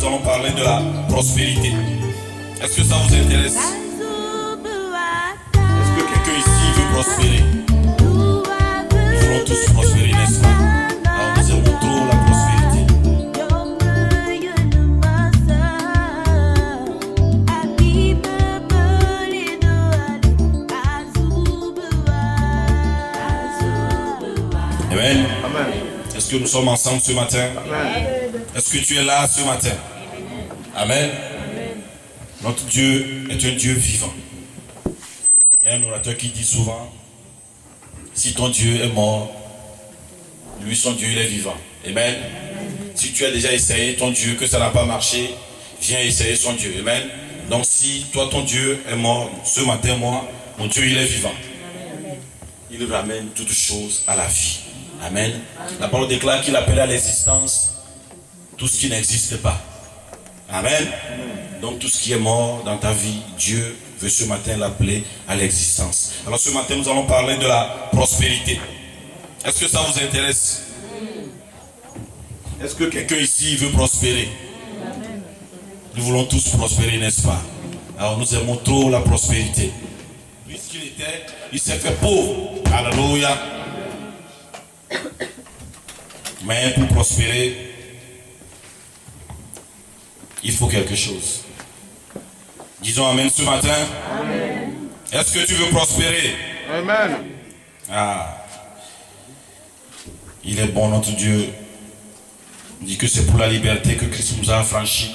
nous allons parler de la prospérité. Est-ce que ça vous intéresse? Est-ce que quelqu'un ici veut prospérer? Nous voulons tous prospérer, n'est-ce pas? Alors nous aimons trop la prospérité. Amen. Amen. Est-ce que nous sommes ensemble ce matin? Amen. Est-ce que tu es là ce matin? Amen. Notre Dieu est un Dieu vivant. Il y a un orateur qui dit souvent, si ton Dieu est mort, lui son Dieu il est vivant. Amen. Si tu as déjà essayé ton Dieu, que ça n'a pas marché, viens essayer son Dieu. Amen. Donc si toi ton Dieu est mort, ce matin moi, mon Dieu il est vivant. Il ramène toutes choses à la vie. Amen. La parole déclare qu'il appelle à l'existence tout ce qui n'existe pas. Amen. Donc tout ce qui est mort dans ta vie, Dieu veut ce matin l'appeler à l'existence. Alors ce matin, nous allons parler de la prospérité. Est-ce que ça vous intéresse? Est-ce que quelqu'un ici veut prospérer? Nous voulons tous prospérer, n'est-ce pas? Alors nous aimons trop la prospérité. Puisqu'il était, il s'est fait pauvre. Alléluia. Mais pour prospérer, il faut quelque chose. Disons amen ce matin. Amen. Est-ce que tu veux prospérer? Amen. Ah. Il est bon notre Dieu. Il dit que c'est pour la liberté que Christ nous a affranchis.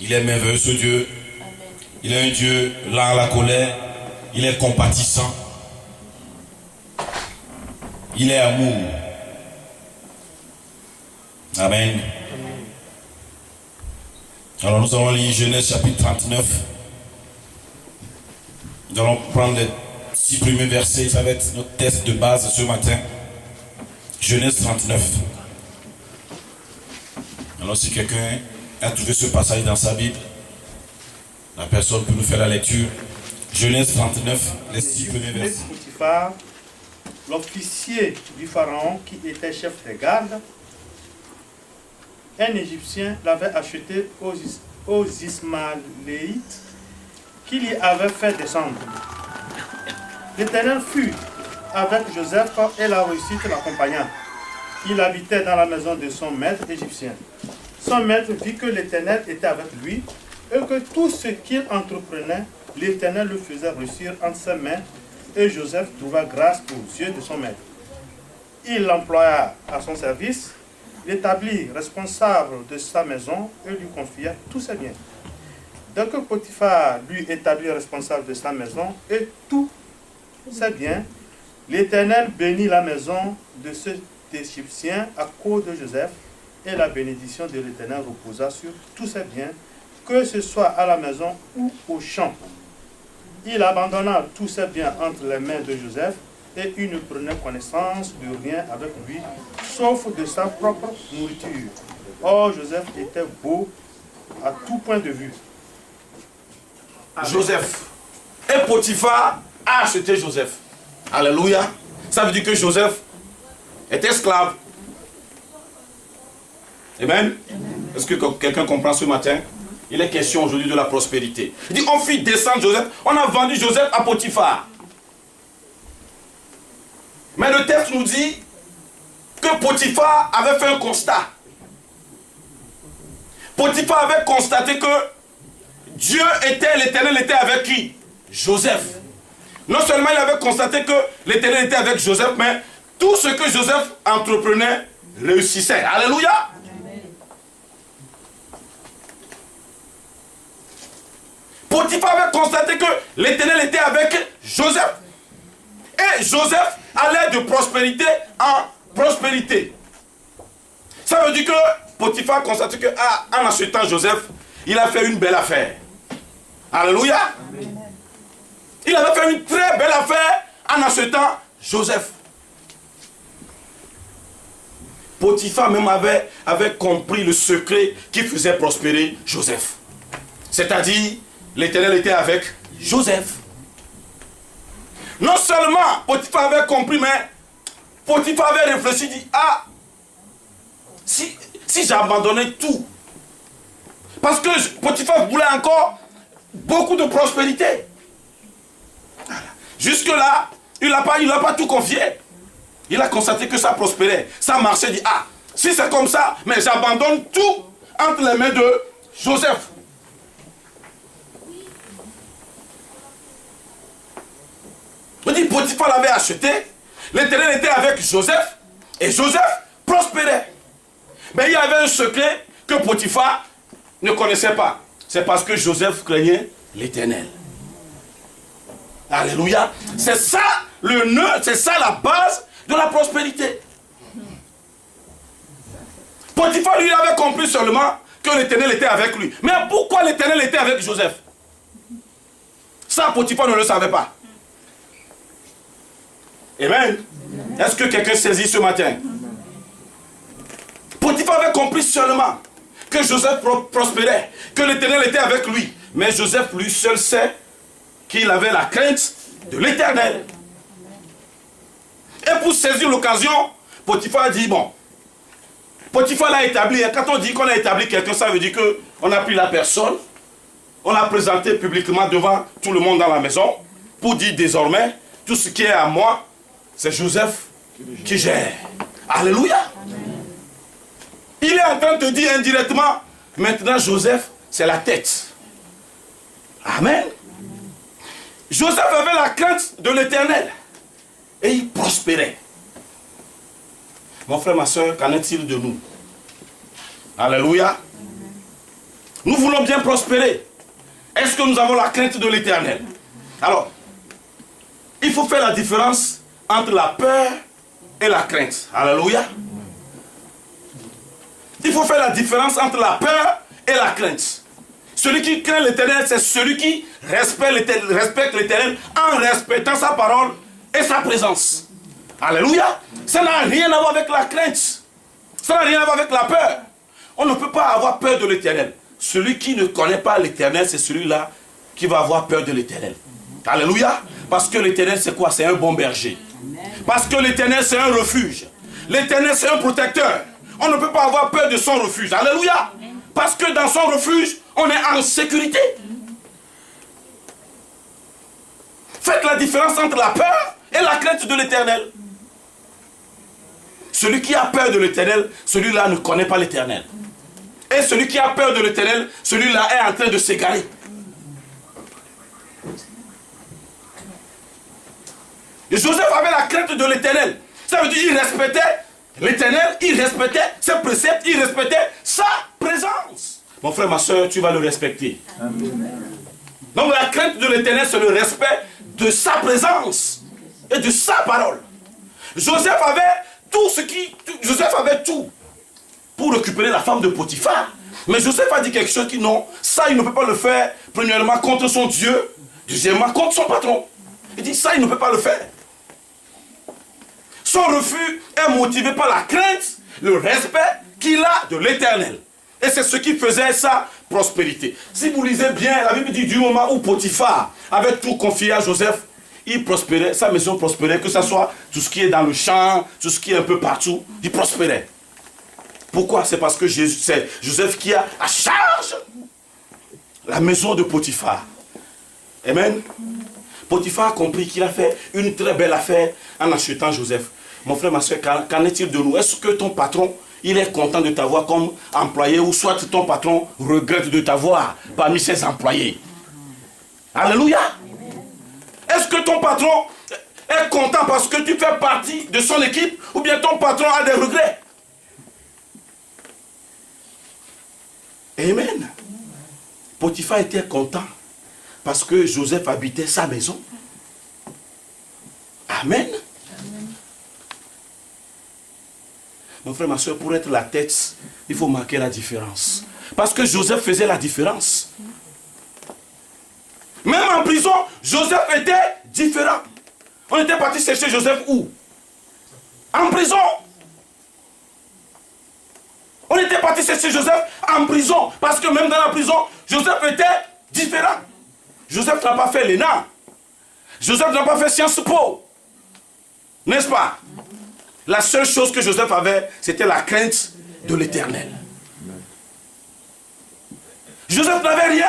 Il est merveilleux ce Dieu. Amen. Il est un Dieu lent à la colère. Il est compatissant. Il est amour. Amen. Alors nous allons lire Genèse chapitre 39. Nous allons prendre les 6 premiers versets. Ça va être notre test de base ce matin. Genèse 39. Alors si quelqu'un a trouvé ce passage dans sa Bible, la personne peut nous faire la lecture. Genèse 39, les 6 premiers versets. Potiphar, l'officier du pharaon qui était chef des gardes, un Égyptien l'avait acheté aux Ismaélites qui l'y avaient fait descendre. L'Éternel fut avec Joseph et la réussite l'accompagna. Il habitait dans la maison de son maître égyptien. Son maître vit que l'Éternel était avec lui et que tout ce qu'il entreprenait, l'Éternel le faisait réussir entre ses mains, et Joseph trouva grâce aux yeux de son maître. Il l'employa à son service, l'établit responsable de sa maison et lui confia tous ses biens. Dès que Potiphar lui établit responsable de sa maison et tous ses biens, l'Éternel bénit la maison de cet Égyptien à cause de Joseph, et la bénédiction de l'Éternel reposa sur tous ses biens, que ce soit à la maison ou au champ. Il abandonna tous ses biens entre les mains de Joseph, et il ne prenait connaissance de rien avec lui, sauf de sa propre nourriture. Or, Joseph était beau à tout point de vue. Joseph. Et Potiphar a acheté Joseph. Alléluia. Ça veut dire que Joseph est esclave. Amen. Est-ce que quelqu'un comprend ce matin? Il est question aujourd'hui de la prospérité. Il dit, on fit descendre Joseph. On a vendu Joseph à Potiphar. Mais le texte nous dit que Potiphar avait fait un constat. Potiphar avait constaté que Dieu était, l'Éternel était avec qui? Joseph. Non seulement il avait constaté que l'Éternel était avec Joseph, mais tout ce que Joseph entreprenait réussissait. Alléluia. Potiphar avait constaté que l'Éternel était avec Joseph. Et Joseph allait de prospérité en prospérité. Ça veut dire que Potiphar a constaté que en achetant Joseph, il a fait une belle affaire. Alléluia. Amen. Il avait fait une très belle affaire en achetant Joseph. Potiphar même avait compris le secret qui faisait prospérer Joseph. C'est-à-dire, l'Éternel était avec Joseph. Non seulement Potiphar avait compris, mais Potiphar avait réfléchi, dit, si si j'abandonnais tout. Parce que Potiphar voulait encore beaucoup de prospérité. Jusque-là, il n'a pas tout confié. Il a constaté que ça prospérait, ça marchait. Il dit, ah, si c'est comme ça, mais j'abandonne tout entre les mains de Joseph. On dit, Potiphar l'avait acheté, l'Éternel était avec Joseph, et Joseph prospérait. Mais il y avait un secret que Potiphar ne connaissait pas. C'est parce que Joseph craignait l'Éternel. Alléluia. C'est ça le nœud, c'est ça la base de la prospérité. Potiphar, lui, avait compris seulement que l'Éternel était avec lui. Mais pourquoi l'Éternel était avec Joseph? Ça, Potiphar ne le savait pas. Amen. Est-ce que quelqu'un saisit ce matin? Potiphar avait compris seulement que Joseph prospérait, que l'Éternel était avec lui. Mais Joseph, lui seul, sait qu'il avait la crainte de l'Éternel. Et pour saisir l'occasion, Potiphar a dit, bon, Potiphar l'a établi. Et quand on dit qu'on a établi quelqu'un, ça veut dire qu'on a pris la personne, on l'a présenté publiquement devant tout le monde dans la maison, pour dire désormais, tout ce qui est à moi, c'est Joseph qui gère. Alléluia. Il est en train de dire indirectement, maintenant Joseph, c'est la tête. Amen. Joseph avait la crainte de l'Éternel. Et il prospérait. Mon frère, ma soeur, qu'en est-il de nous? Alléluia. Nous voulons bien prospérer. Est-ce que nous avons la crainte de l'Éternel? Alors, il faut faire la différence entre la peur et la crainte. Alléluia. Il faut faire la différence entre la peur et la crainte. Celui qui craint l'Éternel, c'est celui qui respecte l'Éternel en respectant sa parole et sa présence. Alléluia. Ça n'a rien à voir avec la crainte. Ça n'a rien à voir avec la peur. On ne peut pas avoir peur de l'Éternel. Celui qui ne connaît pas l'Éternel, c'est celui-là qui va avoir peur de l'Éternel. Alléluia. Parce que l'Éternel, c'est quoi? C'est un bon berger. Parce que l'Éternel, c'est un refuge. L'Éternel, c'est un protecteur. On ne peut pas avoir peur de son refuge. Alléluia. Parce que dans son refuge, on est en sécurité. Faites la différence entre la peur et la crainte de l'Éternel. Celui qui a peur de l'Éternel, celui-là ne connaît pas l'Éternel. Et celui qui a peur de l'Éternel, celui-là est en train de s'égarer. Et Joseph avait la crainte de l'Éternel. Ça veut dire qu'il respectait l'Éternel, il respectait ses préceptes, il respectait sa présence. Mon frère, ma soeur, tu vas le respecter. Donc la crainte de l'Éternel, c'est le respect de sa présence et de sa parole. Joseph avait tout pour récupérer la femme de Potiphar. Mais Joseph a dit quelque chose qui non, ça il ne peut pas le faire, premièrement contre son Dieu, deuxièmement contre son patron. Il dit ça il ne peut pas le faire. Son refus est motivé par la crainte, le respect qu'il a de l'Éternel. Et c'est ce qui faisait sa prospérité. Si vous lisez bien, la Bible dit du moment où Potiphar avait tout confié à Joseph, il prospérait, sa maison prospérait, que ce soit tout ce qui est dans le champ, tout ce qui est un peu partout, il prospérait. Pourquoi? C'est parce que c'est Joseph qui a à charge la maison de Potiphar. Amen. Potiphar a compris qu'il a fait une très belle affaire en achetant Joseph. Mon frère, ma soeur, qu'en est-il de nous? Est-ce que ton patron, il est content de t'avoir comme employé, ou soit ton patron regrette de t'avoir parmi ses employés? Alléluia. Est-ce que ton patron est content parce que tu fais partie de son équipe, ou bien ton patron a des regrets? Amen. Potiphar était content parce que Joseph habitait sa maison. Amen. Mon frère, ma soeur, pour être la tête, il faut marquer la différence. Parce que Joseph faisait la différence. Même en prison, Joseph était différent. On était parti chercher Joseph où? En prison. On était parti chercher Joseph en prison. Parce que même dans la prison, Joseph était différent. Joseph n'a pas fait l'ENA. Joseph n'a pas fait Sciences Po. N'est-ce pas? La seule chose que Joseph avait, c'était la crainte de l'Éternel. Joseph n'avait rien.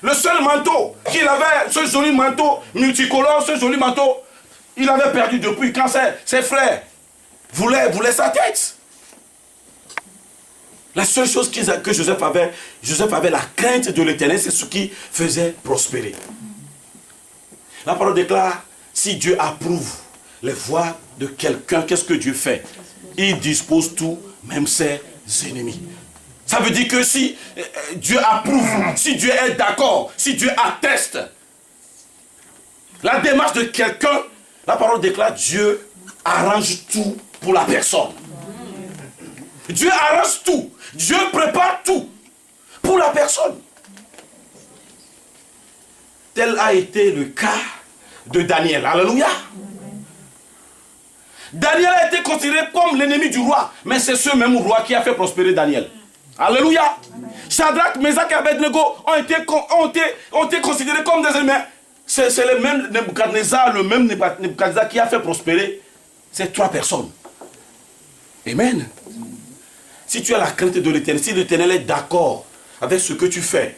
Le seul manteau qu'il avait, ce joli manteau multicolore, ce joli manteau, il avait perdu depuis quand ses frères voulaient sa tête. La seule chose que Joseph avait la crainte de l'Éternel, c'est ce qui faisait prospérer. La parole déclare, si Dieu approuve les voies de quelqu'un, qu'est-ce que Dieu fait? Il dispose tout, même ses ennemis. Ça veut dire que si Dieu approuve, si Dieu est d'accord, si Dieu atteste la démarche de quelqu'un, la parole déclare, Dieu arrange tout pour la personne. Dieu arrange tout. Dieu prépare tout pour la personne. Tel a été le cas de Daniel. Alléluia. Daniel a été considéré comme l'ennemi du roi, mais c'est ce même roi qui a fait prospérer Daniel. Alléluia. Shadrach, Meshach et Abednego ont été considérés comme des ennemis. C'est le même Nebuchadnezzar, qui a fait prospérer ces trois personnes. Amen. Si tu as la crainte de l'Éternel, si l'Éternel est d'accord avec ce que tu fais,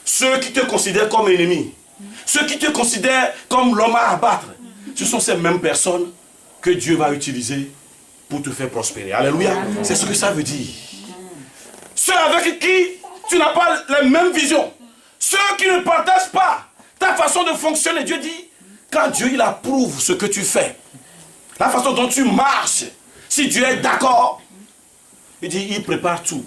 ceux qui te considèrent comme ennemi, ceux qui te considèrent comme l'homme à abattre, ce sont ces mêmes personnes que Dieu va utiliser pour te faire prospérer. Alléluia. C'est ce que ça veut dire. Ceux avec qui tu n'as pas la même vision, ceux qui ne partagent pas ta façon de fonctionner, Dieu dit, quand Dieu il approuve ce que tu fais, la façon dont tu marches, si Dieu est d'accord, il dit, il prépare tout.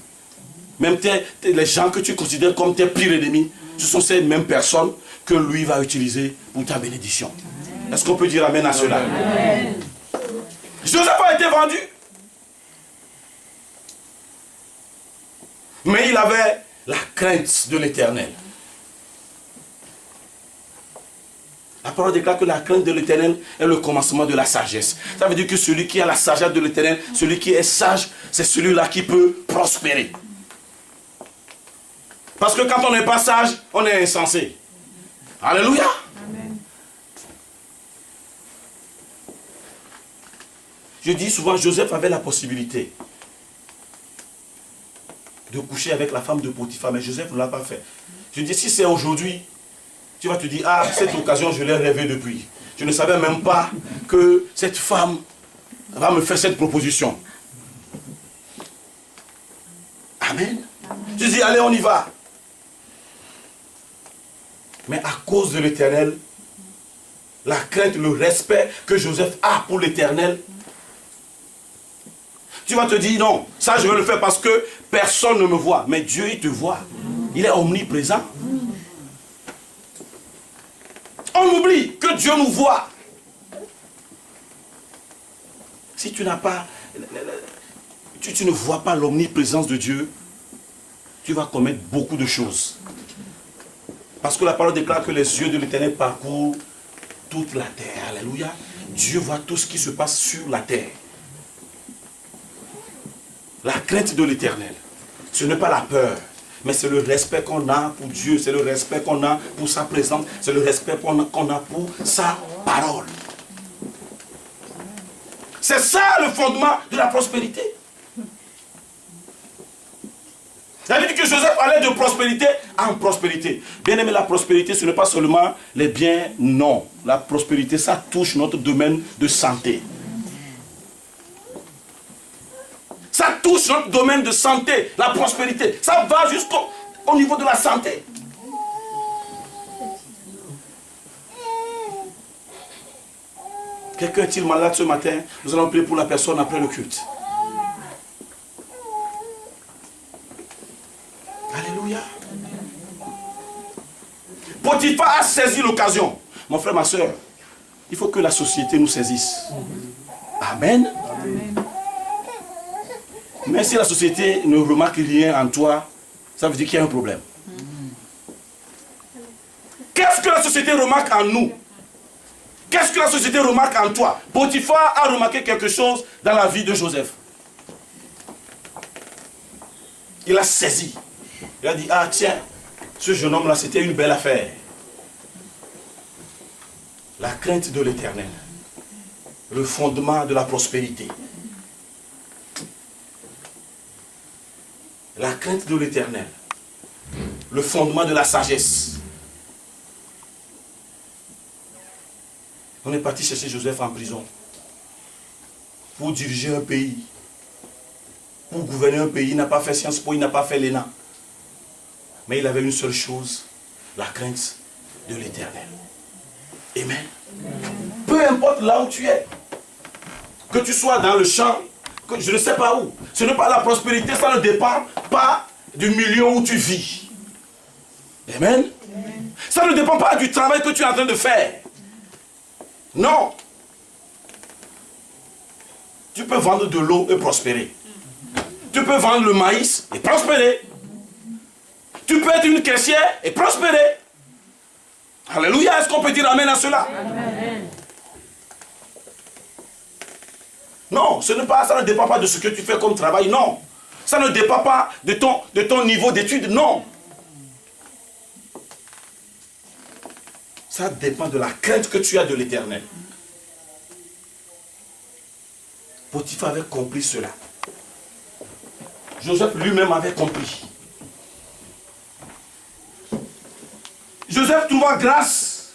Même les gens que tu considères comme tes pires ennemis, ce sont ces mêmes personnes que lui va utiliser pour ta bénédiction. Est-ce qu'on peut dire amen à cela? Amen. Joseph a été vendu. Mais il avait la crainte de l'Éternel. La parole déclare que la crainte de l'Éternel est le commencement de la sagesse. Ça veut dire que celui qui a la sagesse de l'Éternel, celui qui est sage, c'est celui-là qui peut prospérer. Parce que quand on n'est pas sage, on est insensé. Alléluia. Amen. Je dis souvent, Joseph avait la possibilité de coucher avec la femme de Potiphar, mais Joseph ne l'a pas fait. Je dis, si c'est aujourd'hui, tu vas te dire, ah, cette occasion, je l'ai rêvé depuis. Je ne savais même pas que cette femme va me faire cette proposition. Amen. Je dis, allez, on y va. Mais à cause de l'Éternel, la crainte, le respect que Joseph a pour l'Éternel, tu vas te dire, non, ça je vais le faire parce que personne ne me voit. Mais Dieu, il te voit. Il est omniprésent. On oublie que Dieu nous voit. Si tu n'as pas, tu ne vois pas l'omniprésence de Dieu, tu vas commettre beaucoup de choses. Parce que la parole déclare que les yeux de l'Éternel parcourent toute la terre. Alléluia. Dieu voit tout ce qui se passe sur la terre. La crainte de l'Éternel, ce n'est pas la peur, mais c'est le respect qu'on a pour Dieu, c'est le respect qu'on a pour sa présence, c'est le respect qu'on a pour sa parole. C'est ça le fondement de la prospérité. Ça veut dire que Joseph allait de prospérité en prospérité. Bien aimé, la prospérité, ce n'est pas seulement les biens, non. La prospérité, ça touche notre domaine de santé. Ça touche notre domaine de santé, la prospérité. Ça va jusqu'au niveau de la santé. Quelqu'un est-il malade ce matin? Nous allons prier pour la personne après le culte. Alléluia. Potiphar a saisi l'occasion. Mon frère, ma soeur, il faut que la société nous saisisse. Amen. Amen. Mais si la société ne remarque rien en toi, ça veut dire qu'il y a un problème. Qu'est-ce que la société remarque en nous? Qu'est-ce que la société remarque en toi? Potiphar a remarqué quelque chose dans la vie de Joseph. Il a saisi. Il a dit, ah tiens, ce jeune homme-là, c'était une belle affaire. La crainte de l'Éternel, le fondement de la prospérité. La crainte de l'Éternel, le fondement de la sagesse. On est parti chercher Joseph en prison pour diriger un pays, pour gouverner un pays. Il n'a pas fait Sciences Po, il n'a pas fait l'ENA. Mais il avait une seule chose, la crainte de l'Éternel. Amen. Peu importe là où tu es, que tu sois dans le champ, que je ne sais pas où, ce n'est pas la prospérité, ça ne dépend pas du milieu où tu vis. Amen. Ça ne dépend pas du travail que tu es en train de faire. Non. Tu peux vendre de l'eau et prospérer. Tu peux vendre le maïs et prospérer. Tu peux être une caissière et prospérer. Alléluia. Est-ce qu'on peut dire amen à cela? Amen. Non, ça ne dépend pas de ce que tu fais comme travail, non. Ça ne dépend pas de ton niveau d'études, non. Ça dépend de la crainte que tu as de l'Éternel. Potiphar avait compris cela. Joseph lui-même avait compris. Joseph trouva grâce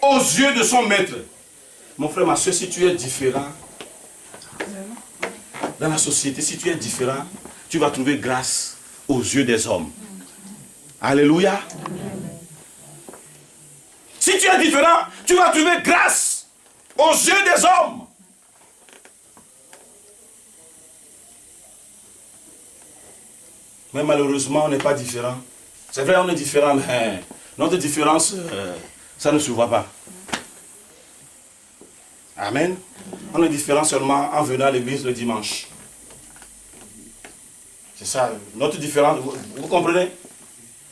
aux yeux de son maître. Mon frère, ma soeur, si tu es différent, dans la société, si tu es différent, tu vas trouver grâce aux yeux des hommes. Alléluia. Si tu es différent, tu vas trouver grâce aux yeux des hommes. Mais malheureusement, on n'est pas différent. C'est vrai, on est différent, mais notre différence, ça ne se voit pas. Amen. On est différent seulement en venant à l'église le dimanche. C'est ça, notre différence, vous comprenez?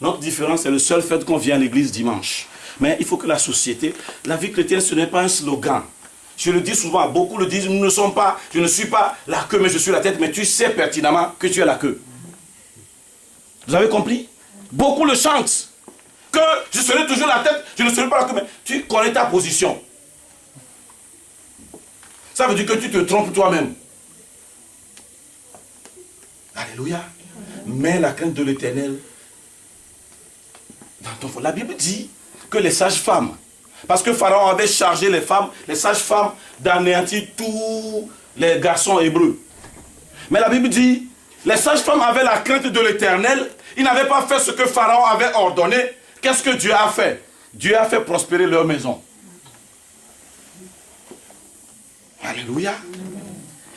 Notre différence, c'est le seul fait qu'on vient à l'église dimanche. Mais il faut que la société, la vie chrétienne, ce n'est pas un slogan. Je le dis souvent, beaucoup le disent, je ne suis pas la queue, mais je suis la tête, mais tu sais pertinemment que tu es la queue. Vous avez compris? Beaucoup le chantent. Que je serai toujours la tête, je ne serai pas la queue, mais tu connais ta position. Ça veut dire que tu te trompes toi-même. Alléluia. Mais la crainte de l'Éternel dans ton foyer. La Bible dit que les sages-femmes, parce que Pharaon avait chargé les femmes, les sages-femmes, d'anéantir tous les garçons hébreux. Mais la Bible dit, les sages-femmes avaient la crainte de l'Éternel, ils n'avaient pas fait ce que Pharaon avait ordonné. Qu'est-ce que Dieu a fait? Dieu a fait prospérer leur maison. Alléluia.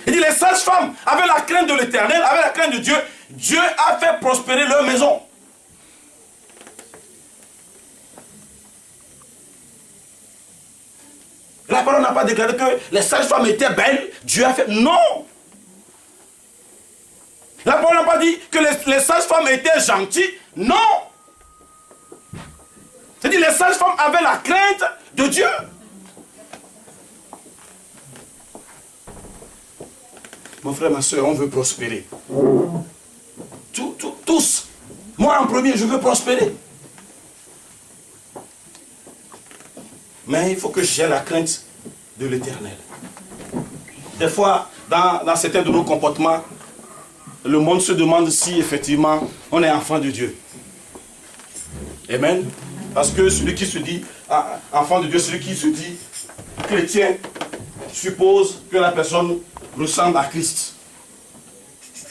Il dit, les sages-femmes avaient la crainte de l'Éternel, avaient la crainte de Dieu. Dieu a fait prospérer leur maison. La parole n'a pas déclaré que les sages-femmes étaient belles. Dieu a fait... Non. La parole n'a pas dit que les sages-femmes étaient gentilles. Non. C'est-à-dire les sages-femmes avaient la crainte de Dieu. Mon frère, ma soeur, on veut prospérer. Tous. Moi en premier, je veux prospérer. Mais il faut que j'ai la crainte de l'Éternel. Des fois, dans certains de nos comportements, le monde se demande si effectivement on est enfant de Dieu. Amen. Parce que celui qui se dit enfant de Dieu, celui qui se dit chrétien, suppose que la personne ressemble à Christ.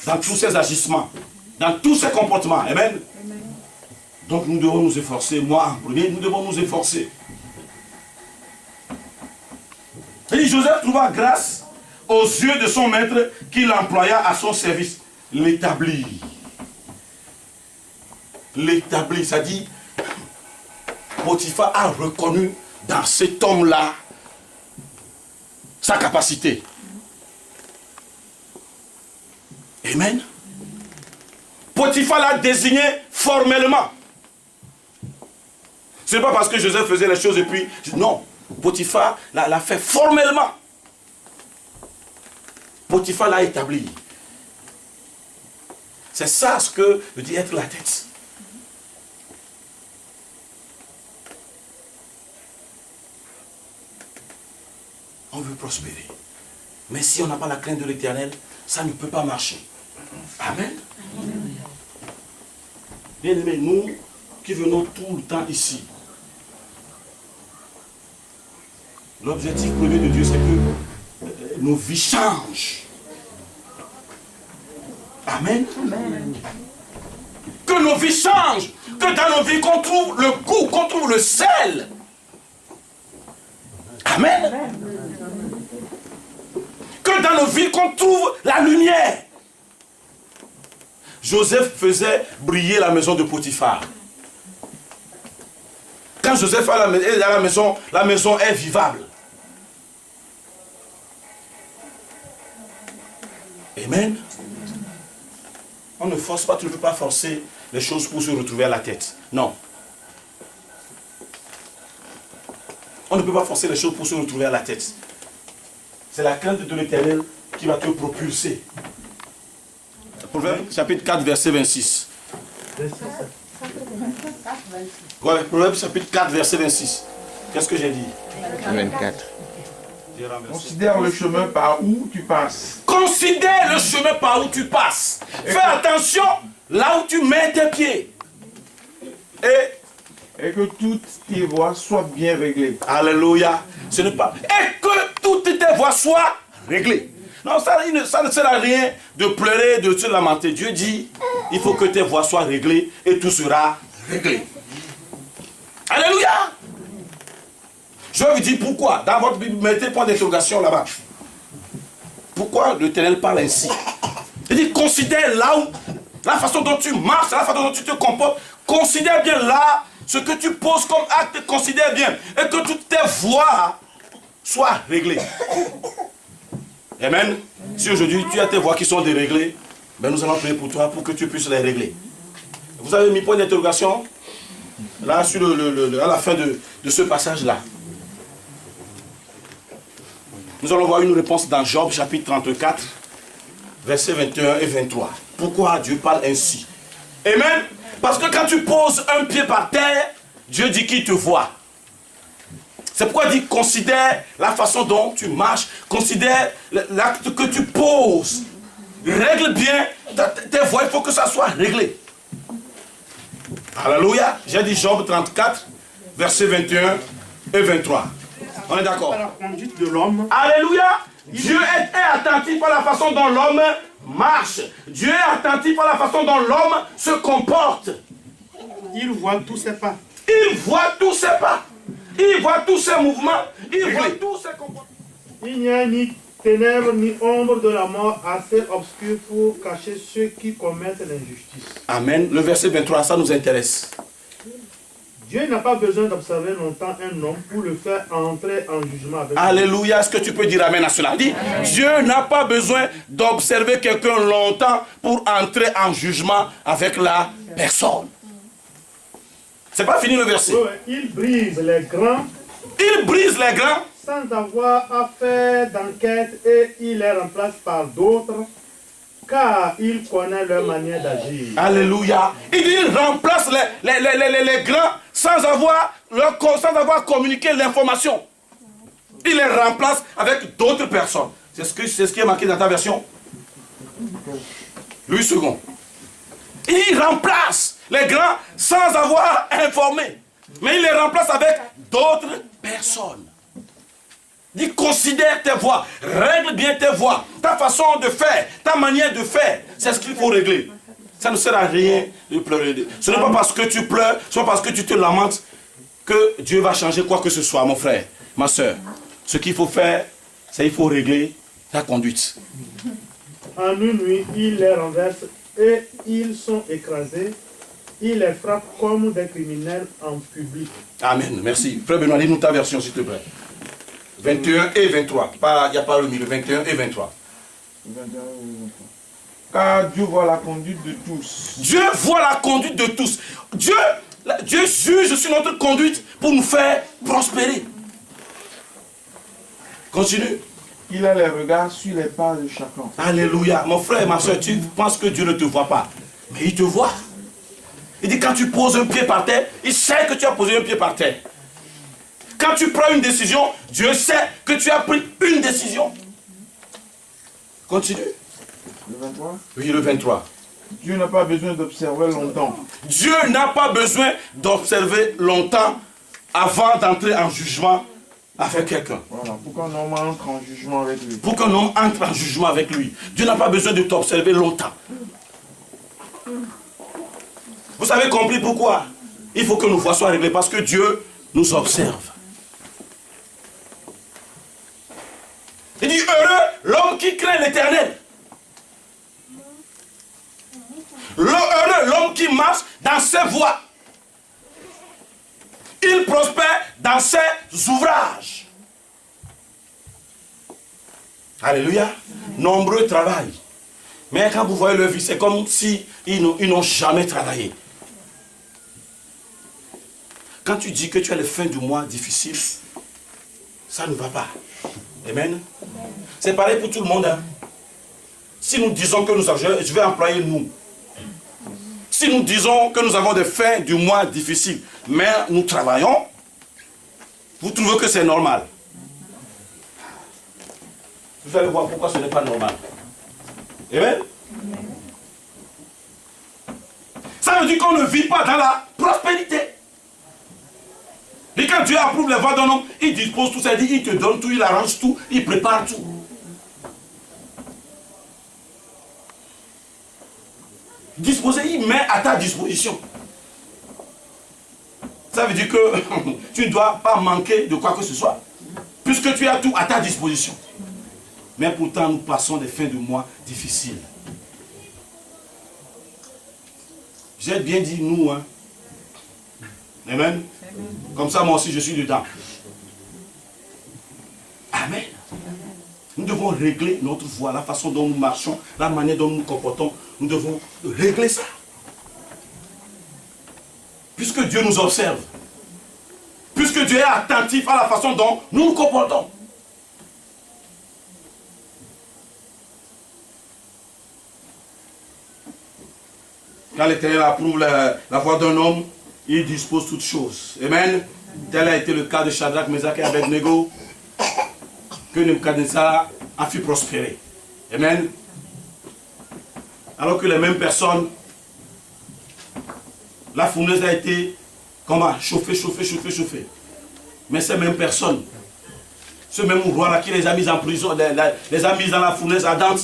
Dans tous ses agissements, dans tous ses comportements. Amen. Donc nous devons nous efforcer, moi en premier, nous devons nous efforcer. Et Joseph trouva grâce aux yeux de son maître qui l'employa à son service. L'établir. L'établir, ça dit, Potiphar a reconnu dans cet homme-là sa capacité. Amen. Potiphar l'a désigné formellement. Ce n'est pas parce que Joseph faisait les choses et puis... Non. Potiphar l'a fait formellement. Potiphar l'a établi. C'est ça ce que veut dire être la tête. On veut prospérer. Mais si on n'a pas la crainte de l'Éternel, ça ne peut pas marcher. Amen. Bien aimés, nous qui venons tout le temps ici, l'objectif premier de Dieu, c'est que nos vies changent. Amen. Amen. Que nos vies changent. Que dans nos vies, qu'on trouve le goût, qu'on trouve le sel. Amen. Que dans nos vies, qu'on trouve la lumière. Joseph faisait briller la maison de Potiphar. Quand Joseph est dans la maison est vivable. Amen. On ne force pas, tu ne peux pas forcer les choses pour se retrouver à la tête. Non. On ne peut pas forcer les choses pour se retrouver à la tête. C'est la crainte de l'Éternel qui va te propulser. Proverbe chapitre 4, verset 26. Ouais, Proverbe chapitre 4, verset 26. Qu'est-ce que j'ai dit? 24. Considère le chemin par où tu passes. Considère le chemin par où tu passes. Fais attention là où tu mets tes pieds. Et que toutes tes voies soient bien réglées. Alléluia. Ce n'est pas. Et que toutes tes voies soient réglées. Non, ça ne sert à rien de pleurer, de se lamenter. Dieu dit, il faut que tes voies soient réglées et tout sera réglé. Alléluia. Je vais vous dire pourquoi. Dans votre Bible, mettez point d'interrogation là-bas. Pourquoi l'Éternel parle ainsi? Il dit, considère là où, la façon dont tu marches, la façon dont tu te comportes, considère bien là, ce que tu poses comme acte, considère bien. Et que toutes tes voies soient réglées. Amen. Si aujourd'hui tu as tes voies qui sont déréglées, ben nous allons prier pour toi pour que tu puisses les régler. Vous avez mis point d'interrogation là sur à la fin de ce passage-là. Nous allons voir une réponse dans Job chapitre 34, versets 21 et 23. Pourquoi Dieu parle ainsi? Amen. Parce que quand tu poses un pied par terre, Dieu dit qu'il te voit. C'est pourquoi il dit, considère la façon dont tu marches, considère l'acte que tu poses. Règle bien tes voies, il faut que ça soit réglé. Alléluia. J'ai dit Job 34, versets 21 et 23. On est d'accord? La conduite de l'homme. Alléluia. Dieu est attentif à la façon dont l'homme marche. Dieu est attentif à la façon dont l'homme se comporte. Il voit tous ses pas. Il voit tous ses pas. Il voit tous ses mouvements. Il voit tous ses comportements. Il n'y a ni ténèbres ni ombre de la mort assez obscure pour cacher ceux qui commettent l'injustice. Amen. Le verset 23, ça nous intéresse. Dieu n'a pas besoin d'observer longtemps un homme pour le faire entrer en jugement avec lui. Alléluia. Est-ce que tu peux dire amen à cela? Dit, Dieu n'a pas besoin d'observer quelqu'un longtemps pour entrer en jugement avec la personne. C'est pas fini le verset. Il brise les grands. Il brise les grands. Sans avoir à faire d'enquête et il les remplace par d'autres, car il connaît leur manière d'agir. Alléluia. Il dit, il remplace les grands sans avoir communiqué l'information. Il les remplace avec d'autres personnes. C'est ce qui est marqué dans ta version. Louis II. Il remplace les grands sans avoir informé. Mais il les remplace avec d'autres personnes. Dit, considère tes voies, règle bien tes voies, ta façon de faire, ta manière de faire. C'est ce qu'il faut régler. Ça ne sert à rien de pleurer. Ce n'est pas parce que tu pleures, ce n'est pas parce que tu te lamentes que Dieu va changer quoi que ce soit, mon frère, ma soeur. Ce qu'il faut faire, c'est qu'il faut régler ta conduite. En une nuit, il les renverse et ils sont écrasés. Il les frappe comme des criminels en public. Amen. Merci. Frère Benoît, lis-nous ta version, s'il te plaît. 21 et 23. Il n'y a pas le milieu. 21 et 23. Car Dieu voit la conduite de tous. Dieu voit la conduite de tous. Dieu juge sur notre conduite pour nous faire prospérer. Continue. Il a les regards sur les pas de chacun. Alléluia. Mon frère et ma soeur, tu penses que Dieu ne te voit pas. Mais il te voit. Il dit, quand tu poses un pied par terre, il sait que tu as posé un pied par terre. Quand tu prends une décision, Dieu sait que tu as pris une décision. Continue. Le 23. Oui, le 23. Dieu n'a pas besoin d'observer longtemps. Dieu n'a pas besoin d'observer longtemps avant d'entrer en jugement avec quelqu'un. Voilà, pour qu'un homme entre en jugement avec lui. Pour qu'un homme entre en jugement avec lui. Dieu n'a pas besoin de t'observer longtemps. Vous avez compris pourquoi? Il faut que nos voix soient réglées parce que Dieu nous observe. Il dit heureux l'homme qui craint l'Éternel. Heureux l'homme qui marche dans ses voies. Il prospère dans ses ouvrages. Alléluia. Nombreux travaillent. Mais quand vous voyez leur vie, c'est comme si ils n'ont jamais travaillé. Quand tu dis que tu as les fins du mois difficiles, ça ne va pas. Amen. C'est pareil pour tout le monde. Hein. Si nous disons que nous avons, je vais employer nous. Si nous disons que nous avons des fins du mois difficiles, mais nous travaillons, vous trouvez que c'est normal. Vous allez voir pourquoi ce n'est pas normal. Amen. Ça veut dire qu'on ne vit pas dans la prospérité. Et quand Dieu approuve les voies d'un homme, il dispose tout, c'est-à-dire il te donne tout, il arrange tout, il prépare tout. Disposer, il met à ta disposition. Ça veut dire que tu ne dois pas manquer de quoi que ce soit, puisque tu as tout à ta disposition. Mais pourtant, nous passons des fins de mois difficiles. J'ai bien dit nous, hein. Amen. Comme ça, moi aussi, je suis dedans. Amen. Nous devons régler notre voie, la façon dont nous marchons, la manière dont nous nous comportons. Nous devons régler ça. Puisque Dieu nous observe. Puisque Dieu est attentif à la façon dont nous nous comportons. Quand l'Éternel approuve la voie d'un homme, il dispose toutes choses. Amen. Tel a été le cas de Shadrach, Meshach et Abednego, que Nebuchadnezzar a fait prospérer. Amen. Alors que les mêmes personnes, la fournaise a été comment? Chauffée. Mais ces mêmes personnes, ce même roi-là qui les a mis en prison, les a mis dans la fournaise ardente,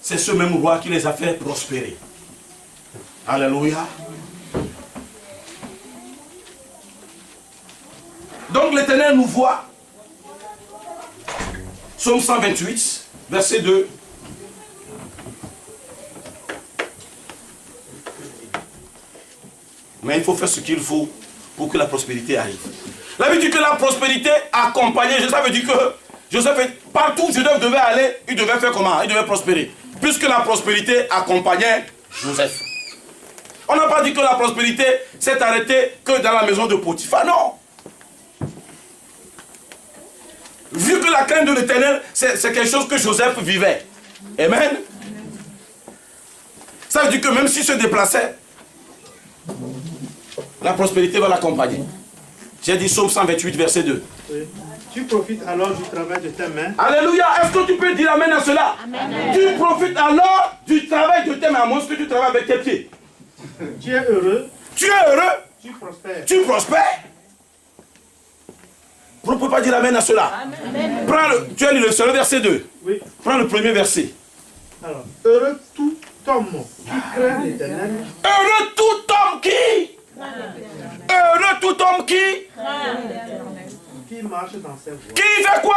c'est ce même roi qui les a fait prospérer. Alléluia. Donc l'Éternel nous voit. Psaume 128, verset 2. Mais il faut faire ce qu'il faut pour que la prospérité arrive. La Bible dit que la prospérité accompagnée, ça veut dire que Joseph, partout où Joseph devait aller, il devait faire comment? Il devait prospérer. Puisque la prospérité accompagnait Joseph. On n'a pas dit que la prospérité s'est arrêtée que dans la maison de Potiphar, non. Vu que la crainte de l'Éternel, c'est quelque chose que Joseph vivait. Amen. Ça veut dire que même s'il se déplaçait, la prospérité va l'accompagner. J'ai dit Psaume 128, verset 2. Oui. Tu profites alors du travail de tes mains. Alléluia. Est-ce que tu peux dire amen à cela? Amen. Tu profites alors du travail de tes mains, à moins que tu travailles avec tes pieds. Tu es heureux. Tu es heureux. Tu prospères. Tu prospères. On ne peut pas dire amen à cela. Amen. Tu as lu le seul verset 2. Oui. Prends le premier verset. Alors, heureux tout homme qui craint l'Éternel. Heureux tout homme qui. Heureux tout homme qui. Qui marche dans ses voies. Qui fait quoi?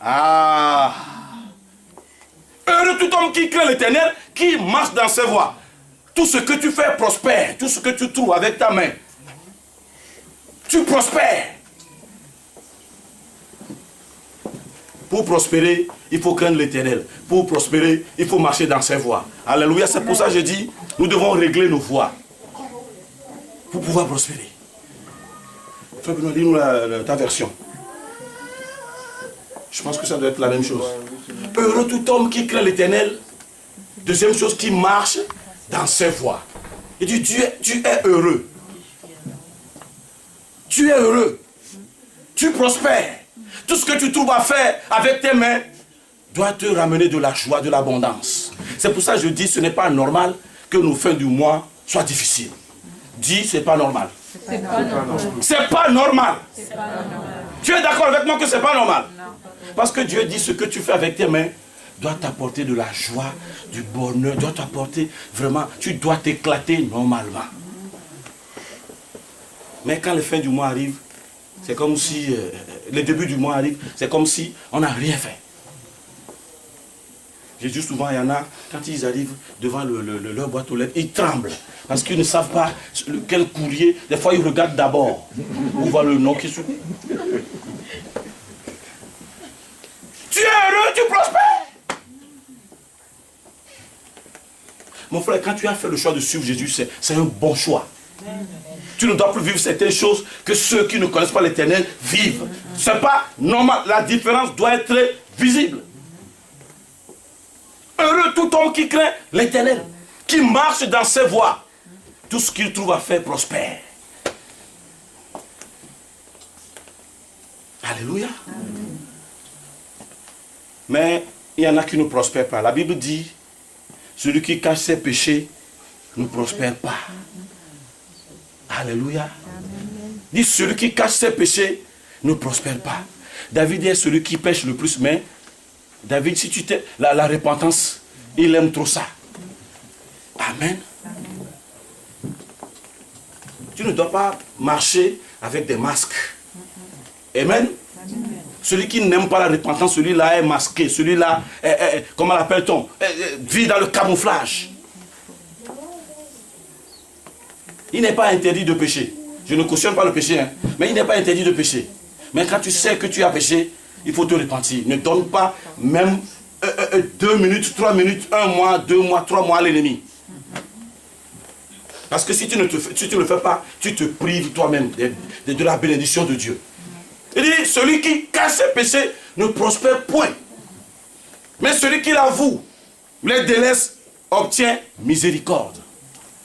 Ah. Heureux tout homme qui craint l'Éternel, qui marche dans ses voies. Tout ce que tu fais prospère. Tout ce que tu trouves avec ta main. Tu prospères. Pour prospérer, il faut craindre l'Éternel. Pour prospérer, il faut marcher dans ses voies. Alléluia. C'est pour ça que je dis, nous devons régler nos voies. Pour pouvoir prospérer. Frère Benoît, dis-nous ta version. Je pense que ça doit être la même chose. Heureux tout homme qui craint l'Éternel. Deuxième chose, qui marche dans ses voies. Il dit, tu es heureux. Tu es heureux. Tu prospères. Tout ce que tu trouves à faire avec tes mains, doit te ramener de la joie, de l'abondance. C'est pour ça que je dis, ce n'est pas normal que nos fins du mois soient difficiles. Dis, c'est pas normal. C'est pas normal. C'est pas normal. C'est pas normal. Tu es d'accord avec moi que c'est pas normal? Non. Parce que Dieu dit, ce que tu fais avec tes mains doit t'apporter de la joie, du bonheur, doit t'apporter vraiment, tu dois t'éclater normalement. Mais quand la fin du mois arrive, c'est comme si, le début du mois arrive, c'est comme si on n'a rien fait. J'ai dit souvent, il y en a, quand ils arrivent devant leur boîte aux lettres, ils tremblent. Parce qu'ils ne savent pas quel courrier. Des fois, ils regardent d'abord. On voit le nom qui est sous. Tu es heureux, tu prospères. Mon frère, quand tu as fait le choix de suivre Jésus, c'est un bon choix. Tu ne dois plus vivre certaines choses que ceux qui ne connaissent pas l'Éternel vivent. Ce n'est pas normal. La différence doit être visible. Heureux tout homme qui craint l'Éternel, qui marche dans ses voies. Tout ce qu'il trouve à faire prospère. Alléluia. Mais il y en a qui ne prospèrent pas. La Bible dit, celui qui cache ses péchés ne prospère pas. Alléluia. Dit, celui qui cache ses péchés ne prospère pas. David est celui qui pêche le plus, mais David, si tu t'es... La repentance, il aime trop ça. Amen. Tu ne dois pas marcher avec des masques. Amen. Celui qui n'aime pas la repentance, celui-là est masqué. Celui-là, comment l'appelle-t-on, vit dans le camouflage. Il n'est pas interdit de pécher. Je ne cautionne pas le péché, hein, mais il n'est pas interdit de pécher. Mais quand tu sais que tu as péché, il faut te repentir. Ne donne pas même 2 minutes, 3 minutes, 1 mois, 2 mois, 3 mois à l'ennemi. Parce que si tu ne le fais pas, tu te prives toi-même de la bénédiction de Dieu. Il dit, celui qui cache ses péchés ne prospère point. Mais celui qui l'avoue, les délaisse, obtient miséricorde.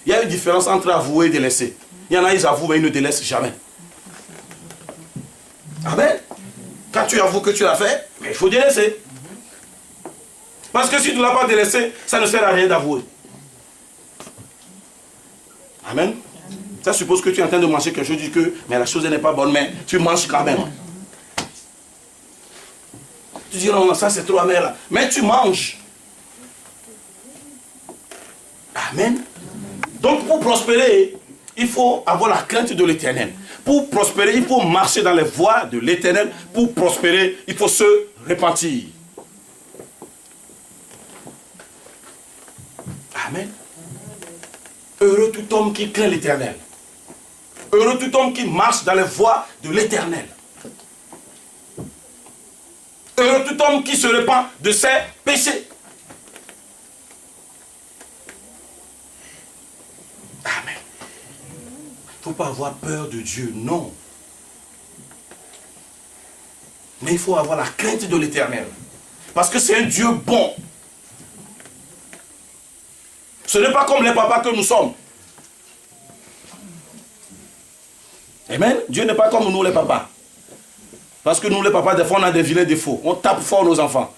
Il y a une différence entre avouer et délaisser. Il y en a, ils avouent, mais ils ne délaissent jamais. Amen. Quand tu avoues que tu l'as fait, il faut délaisser. Parce que si tu ne l'as pas délaissé, ça ne sert à rien d'avouer. Amen. Ça suppose que tu es en train de manger quelque chose, tu dis que mais la chose n'est pas bonne, mais tu manges quand même. Tu dis non, ça c'est trop amer là. Mais tu manges. Amen. Donc pour prospérer, il faut avoir la crainte de l'Éternel. Pour prospérer, il faut marcher dans les voies de l'Éternel. Pour prospérer, il faut se repentir. Amen. Heureux tout homme qui craint l'Éternel. Heureux tout homme qui marche dans les voies de l'Éternel. Heureux tout homme qui se repent de ses péchés. Amen. Il ne faut pas avoir peur de Dieu, non. Mais il faut avoir la crainte de l'Éternel. Parce que c'est un Dieu bon. Ce n'est pas comme les papas que nous sommes. Amen. Dieu n'est pas comme nous les papas. Parce que nous les papas, des fois on a des vilains défauts. On tape fort nos enfants.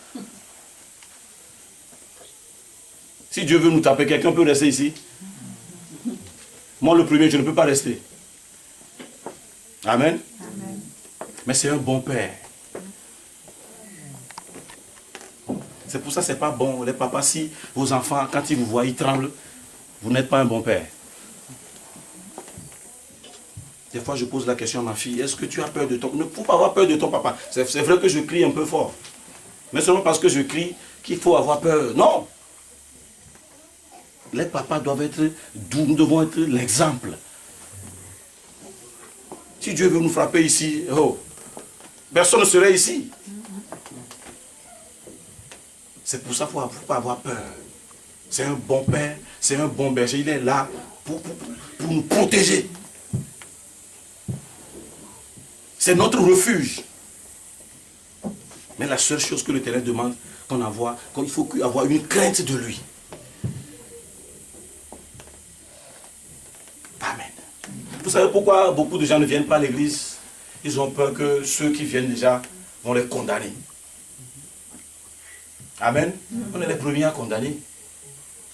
Si Dieu veut nous taper, quelqu'un peut rester ici? Moi le premier, je ne peux pas rester. Amen. Amen. Mais c'est un bon père. C'est pour ça que ce n'est pas bon. Les papas, si vos enfants, quand ils vous voient, ils tremblent, vous n'êtes pas un bon père. Des fois, je pose la question à ma fille, est-ce que tu as peur de ton... Ne faut pas avoir peur de ton papa. C'est vrai que je crie un peu fort. Mais seulement parce que je crie qu'il faut avoir peur. Non. Les papas doivent être doux, nous devons être l'exemple. Si Dieu veut nous frapper ici, oh, personne ne serait ici. C'est pour ça qu'il ne faut pas avoir peur. C'est un bon père, c'est un bon berger. Il est là pour nous protéger. C'est notre refuge. Mais la seule chose que l'Éternel demande, il faut avoir une crainte de lui. Amen. Vous savez pourquoi beaucoup de gens ne viennent pas à l'église? Ils ont peur que ceux qui viennent déjà vont les condamner. Amen. On est les premiers à condamner.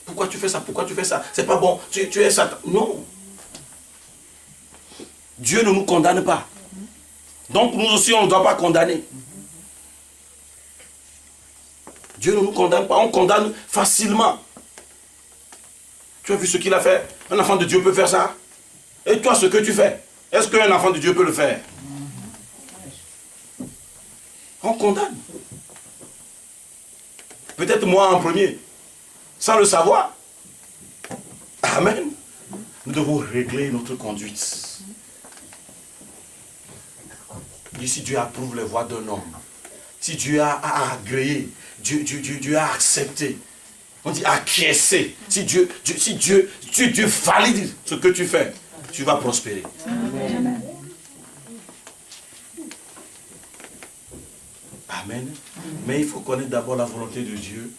Pourquoi tu fais ça? Pourquoi tu fais ça? C'est pas bon. Tu es Satan. Non. Dieu ne nous condamne pas. Donc nous aussi, on ne doit pas condamner. Dieu ne nous condamne pas. On condamne facilement. Tu as vu ce qu'il a fait? Un enfant de Dieu peut faire ça? Et toi, ce que tu fais, est-ce qu'un enfant de Dieu peut le faire? On condamne. Peut-être moi en premier, sans le savoir. Amen. Nous devons régler notre conduite. Et si Dieu approuve les voies d'un homme, si Dieu a agréé, Dieu a accepté, on dit acquiescer. Si Dieu valide ce que tu fais, tu vas prospérer. Amen. Amen. Mais il faut connaître d'abord la volonté de Dieu.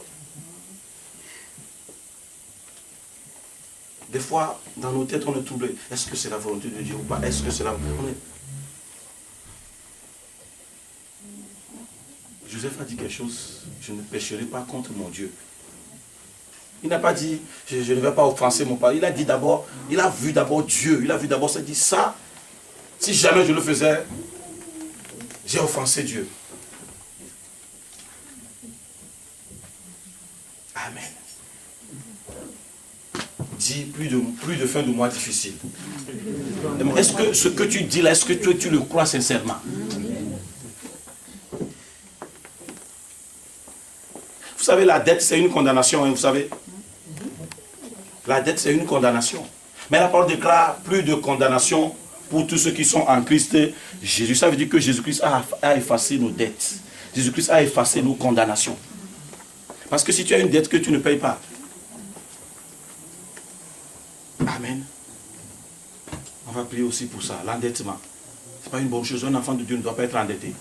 Des fois, dans nos têtes, on est troublé. Est-ce que c'est la volonté de Dieu ou pas? Est-ce que c'est la volonté? Joseph a dit quelque chose. Je ne pécherai pas contre mon Dieu. Il n'a pas dit, je ne vais pas offenser mon père. Il a dit d'abord, il a vu d'abord Dieu. Il a vu d'abord, ça dit ça. Si jamais je le faisais, j'ai offensé Dieu. Amen. Dis plus de fin de mois difficile. Est-ce que ce que tu dis là, est-ce que tu le crois sincèrement? Vous savez, la dette, c'est une condamnation, hein, vous savez. La dette, c'est une condamnation. Mais la parole déclare plus de condamnation pour tous ceux qui sont en Christ Jésus. Ça veut dire que Jésus-Christ a effacé nos dettes. Jésus-Christ a effacé nos condamnations. Parce que si tu as une dette que tu ne payes pas, amen. On va prier aussi pour ça, l'endettement. Ce n'est pas une bonne chose. Un enfant de Dieu ne doit pas être endetté.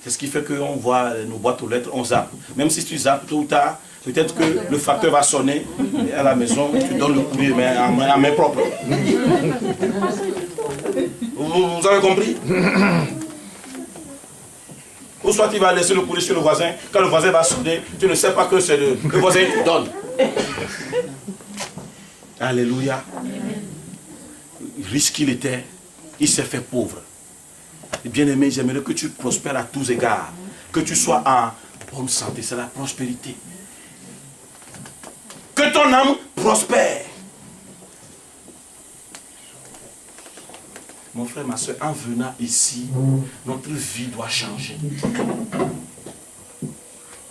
C'est ce qui fait qu'on voit nos boîtes aux lettres, on zappe. Même si tu zappes tôt ou tard, peut-être que le facteur va sonner et à la maison, tu donnes le courrier mais en main propre. Vous avez compris? Ou soit tu vas laisser le courrier chez le voisin, quand le voisin va sonner, tu ne sais pas que c'est le voisin qui te donne. Alléluia. Riche qu'il était, il s'est fait pauvre. Bien-aimé, j'aimerais que tu prospères à tous égards. Que tu sois en bonne santé, c'est la prospérité. Que ton âme prospère. Mon frère, ma soeur, en venant ici, notre vie doit changer.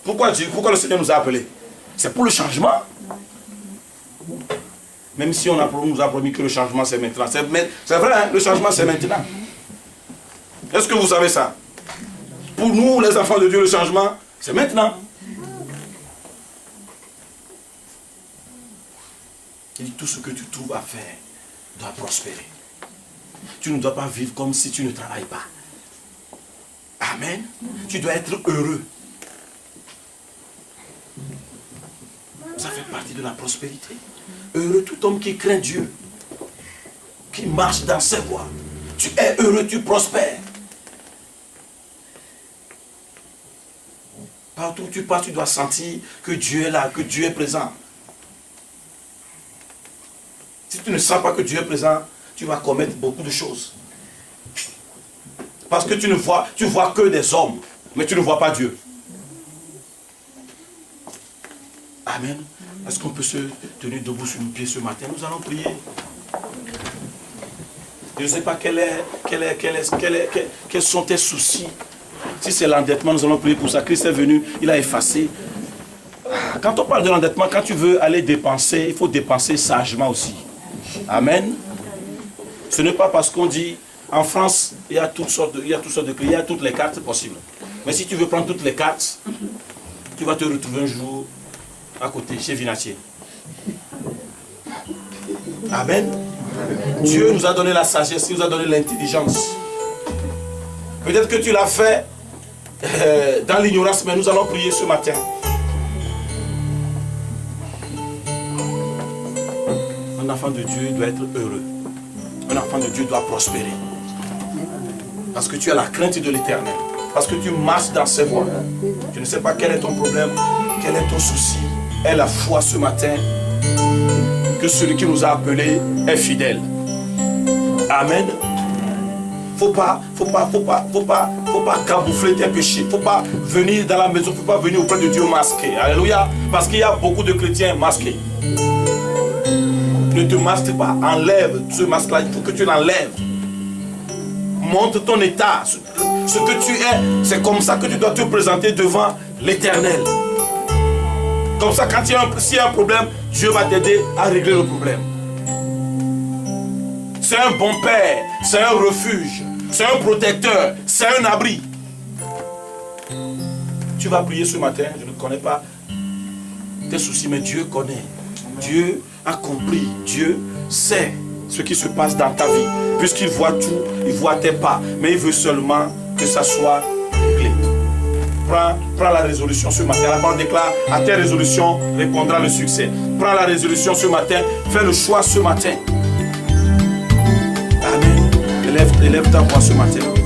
Pourquoi le Seigneur nous a appelés? C'est pour le changement. Même si nous a promis que le changement c'est maintenant. C'est vrai, hein, le changement c'est maintenant. Est-ce que vous savez ça? Pour nous, les enfants de Dieu, le changement, c'est maintenant. Il dit, tout ce que tu trouves à faire doit prospérer. Tu ne dois pas vivre comme si tu ne travailles pas. Amen. Tu dois être heureux. Ça fait partie de la prospérité. Heureux tout homme qui craint Dieu, qui marche dans ses voies. Tu es heureux, tu prospères. Partout où tu passes, tu dois sentir que Dieu est là, que Dieu est présent. Si tu ne sens pas que Dieu est présent, tu vas commettre beaucoup de choses. Parce que tu vois que des hommes, mais tu ne vois pas Dieu. Amen. Est-ce qu'on peut se tenir debout sur nos pieds ce matin? Nous allons prier. Je ne sais pas quels sont tes soucis. Si c'est l'endettement, nous allons prier pour ça. Christ est venu, il a effacé. Quand on parle de l'endettement, quand tu veux aller dépenser, il faut dépenser sagement aussi. Amen. Ce n'est pas parce qu'on dit, en France, il y a toutes sortes de crédits, il y a toutes les cartes possibles. Mais si tu veux prendre toutes les cartes, tu vas te retrouver un jour à côté, chez Vinatier. Amen. Dieu nous a donné la sagesse, il nous a donné l'intelligence. Peut-être que tu l'as fait dans l'ignorance, mais nous allons prier ce matin. Un enfant de Dieu doit être heureux. Un enfant de Dieu doit prospérer. Parce que tu as la crainte de l'Éternel. Parce que tu marches dans ses voies. Je ne sais pas quel est ton problème, quel est ton souci. Aie la foi ce matin que celui qui nous a appelés est fidèle. Amen. Faut pas camoufler tes péchés. Faut pas venir dans la maison, faut pas venir auprès de Dieu masqué. Alléluia. Parce qu'il y a beaucoup de chrétiens masqués. Ne te masque pas, enlève ce masque-là, il faut que tu l'enlèves. Montre ton état, ce que tu es. C'est comme ça que tu dois te présenter devant l'Éternel. Comme ça, quand s'il y a un problème, Dieu va t'aider à régler le problème. C'est un bon père, c'est un refuge, c'est un protecteur, c'est un abri. Tu vas prier ce matin, je ne connais pas tes soucis, mais Dieu connaît. Dieu a compris, Dieu sait ce qui se passe dans ta vie. Puisqu'il voit tout, il voit tes pas, mais il veut seulement que ça soit réglé. Prends la résolution ce matin. La parole déclare, à tes résolutions répondra le succès. Prends la résolution ce matin, fais le choix ce matin. Amen. Élève ta voix ce matin.